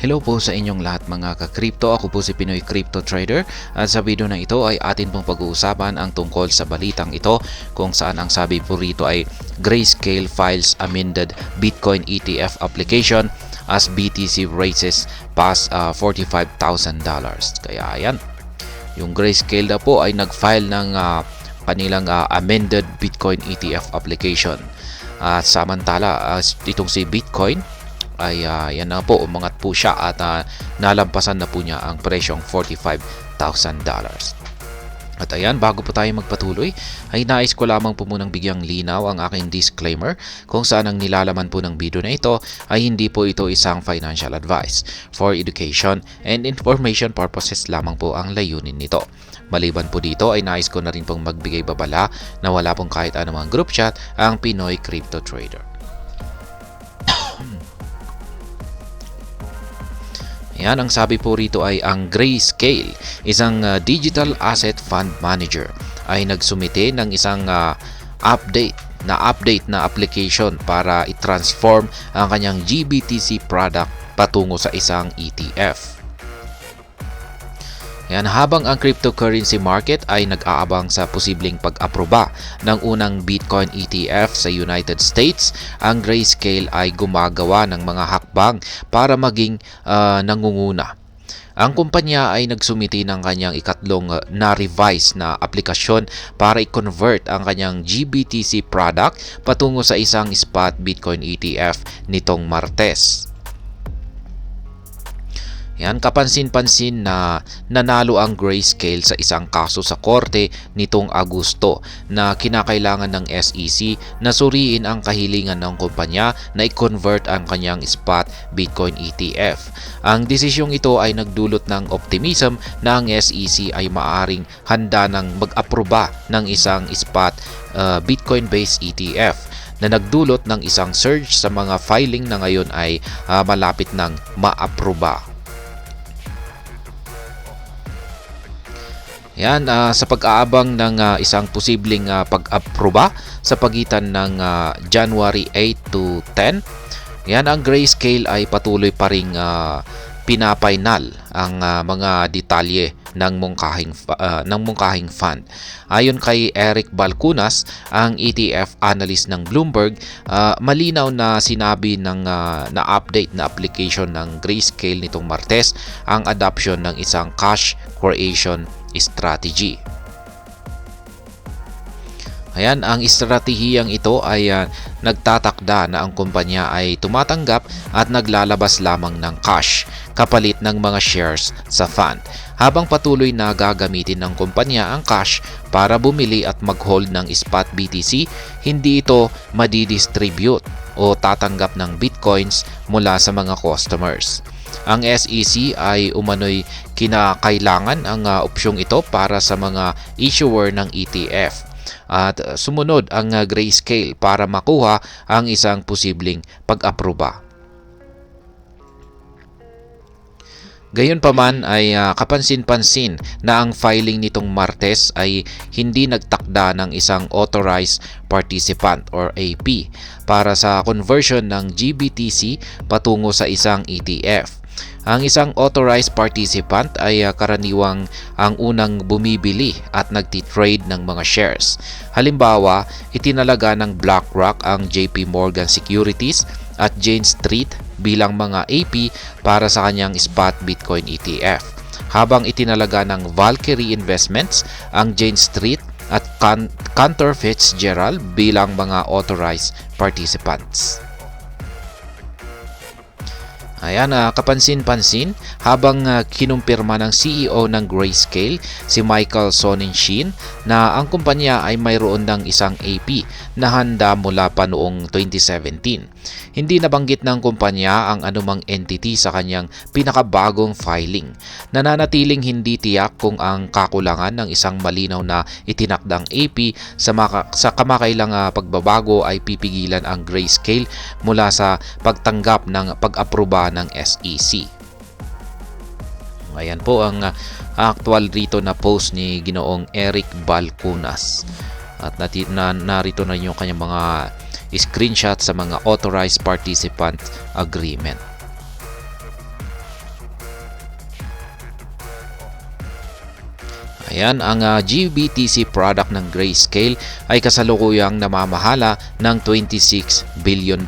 Hello po sa inyong lahat mga ka-crypto. Ako po si Pinoy Crypto Trader at sa video na ito ay atin pong pag-uusapan ang tungkol sa balitang ito kung saan ang sabi po rito ay Grayscale files amended Bitcoin ETF application as BTC raises past $45,000. Kaya ayan, yung Grayscale na po ay nag-file ng kanilang amended Bitcoin ETF application. At samantala itong si Bitcoin ay yan na po, umangat po siya at nalampasan na po niya ang presyong $45,000. At ayan, bago po tayo magpatuloy, ay nais ko lamang po munang bigyang linaw ang aking disclaimer kung saan ang nilalaman po ng video na ito ay hindi po ito isang financial advice. For education and information purposes lamang po ang layunin nito. Maliban po dito ay nais ko na rin pong magbigay babala na wala pong kahit anumang group chat ang Pinoy Crypto Trader. Yan, ang sabi po rito ay ang Grayscale, isang digital asset fund manager, ay nagsumite ng isang update na application para i-transform ang kanyang GBTC product patungo sa isang ETF. Yan, habang ang cryptocurrency market ay nag-aabang sa posibleng pag-aproba ng unang Bitcoin ETF sa United States, ang Grayscale ay gumagawa ng mga hakbang para maging nangunguna. Ang kumpanya ay nagsumiti ng kanyang ikatlong na-revise na aplikasyon para i-convert ang kanyang GBTC product patungo sa isang spot Bitcoin ETF nitong Martes. Yan, kapansin-pansin na nanalo ang Grayscale sa isang kaso sa korte nitong Agosto na kinakailangan ng SEC na suriin ang kahilingan ng kumpanya na i-convert ang kanyang spot Bitcoin ETF. Ang desisyong ito ay nagdulot ng optimism na ang SEC ay maaring handa ng mag-aproba ng isang spot Bitcoin-based ETF na nagdulot ng isang surge sa mga filing na ngayon ay malapit ng ma-aproba. Yan, sa pag-aabang ng isang posibleng pag-aproba sa pagitan ng January 8 to 10, yan, ang Grayscale ay patuloy pa ring pinapainal ang mga detalye ng mungkahing fund. Ayon kay Eric Balchunas, ang ETF analyst ng Bloomberg, malinaw na sinabi ng na-update na application ng Grayscale nitong Martes ang adoption ng isang cash creation strategy. Ayan, ang estratehiyang ito ay nagtatakda na ang kumpanya ay tumatanggap at naglalabas lamang ng cash kapalit ng mga shares sa fund, habang patuloy na gagamitin ng kumpanya ang cash para bumili at mag-hold ng spot BTC. Hindi ito madidistribute o tatanggap ng bitcoins mula sa mga customers. Ang SEC ay umano'y kinakailangan ang opsyong ito para sa mga issuer ng ETF. At sumunod ang Grayscale para makuha ang isang posibleng pag-aproba. Gayunpaman ay kapansin-pansin na ang filing nitong Martes ay hindi nagtakda ng isang authorized participant or AP para sa conversion ng GBTC patungo sa isang ETF. Ang isang authorized participant ay karaniwang ang unang bumibili at nagtitrade ng mga shares. Halimbawa, itinalaga ng BlackRock ang JP Morgan Securities at Jane Street bilang mga AP para sa kanyang spot Bitcoin ETF, habang itinalaga ng Valkyrie Investments ang Jane Street at Cantor Fitzgerald bilang mga authorized participants. Ayan, kapansin-pansin habang kinumpirma ng CEO ng Grayscale, si Michael Sonnenshin, na ang kumpanya ay mayroon ng isang AP na handa mula pa noong 2017. Hindi nabanggit ng kumpanya ang anumang entity sa kanyang pinakabagong filing. Nananatiling hindi tiyak kung ang kakulangan ng isang malinaw na itinakdang AP sa kamakailang pagbabago ay pipigilan ang Grayscale mula sa pagtanggap ng pag-aproba ng SEC. Ayan po ang actual rito na post ni Ginoong Eric Balchunas. At narito na yung kanyang mga screenshot sa mga authorized participant agreement. Ayan, ang GBTC product ng Grayscale ay kasalukuyang namamahala ng $26 billion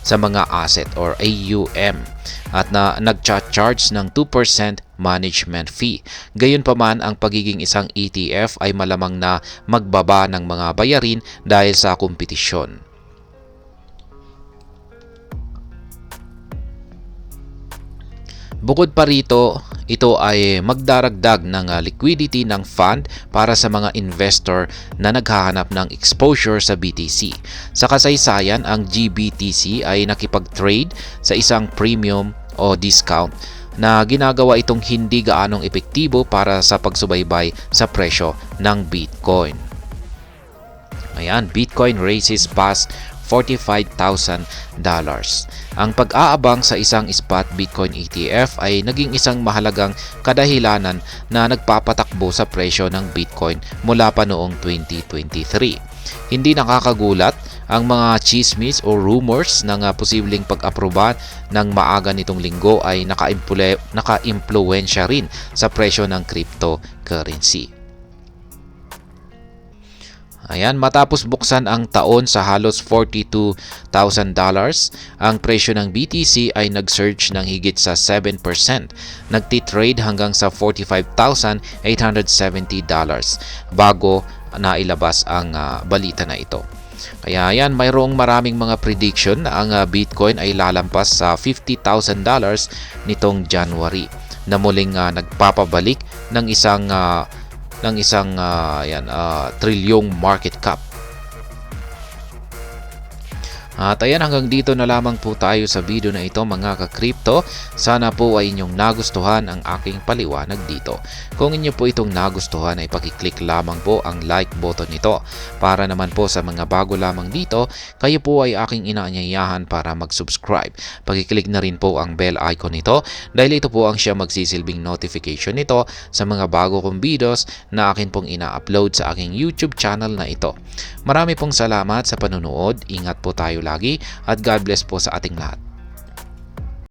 sa mga asset or AUM at nag-charge ng 2% management fee. Gayunpaman, ang pagiging isang ETF ay malamang na magbaba ng mga bayarin dahil sa kompetisyon. Bukod pa rito, ito ay magdaragdag ng liquidity ng fund para sa mga investor na naghahanap ng exposure sa BTC. Sa kasaysayan, ang GBTC ay nakipag-trade sa isang premium o discount na ginagawa itong hindi gaanong epektibo para sa pagsubaybay sa presyo ng Bitcoin. Ayan, Bitcoin raises past $45,000. Ang pag-aabang sa isang spot Bitcoin ETF ay naging isang mahalagang kadahilanan na nagpapatakbo sa presyo ng Bitcoin mula pa noong 2023. Hindi nakakagulat ang mga chismis o rumors ng posibleng pag-aproba ng maaga nitong linggo ay naka-impluwensya rin sa presyo ng cryptocurrency. Ayan, matapos buksan ang taon sa halos $42,000, ang presyo ng BTC ay nag-surge ng higit sa 7%. Nagtitrade hanggang sa $45,870 bago nailabas ang balita na ito. Kaya yan, mayroong maraming mga prediction na ang Bitcoin ay lalampas sa $50,000 nitong January na muling nagpapabalik ng isang trilyong market cap. At ayan, hanggang dito na lamang po tayo sa video na ito mga ka-crypto. Sana po ay inyong nagustuhan ang aking paliwanag dito. Kung inyo po itong nagustuhan ay pakiclick lamang po ang like button nito. Para naman po sa mga bago lamang dito, kayo po ay aking inaanyayahan para mag-subscribe. Pakiclick na rin po ang bell icon nito dahil ito po ang siya magsisilbing notification nito sa mga bago kong videos na akin pong ina-upload sa aking YouTube channel na ito. Marami pong salamat sa panunood. Ingat po tayo lagi at God bless po sa ating lahat.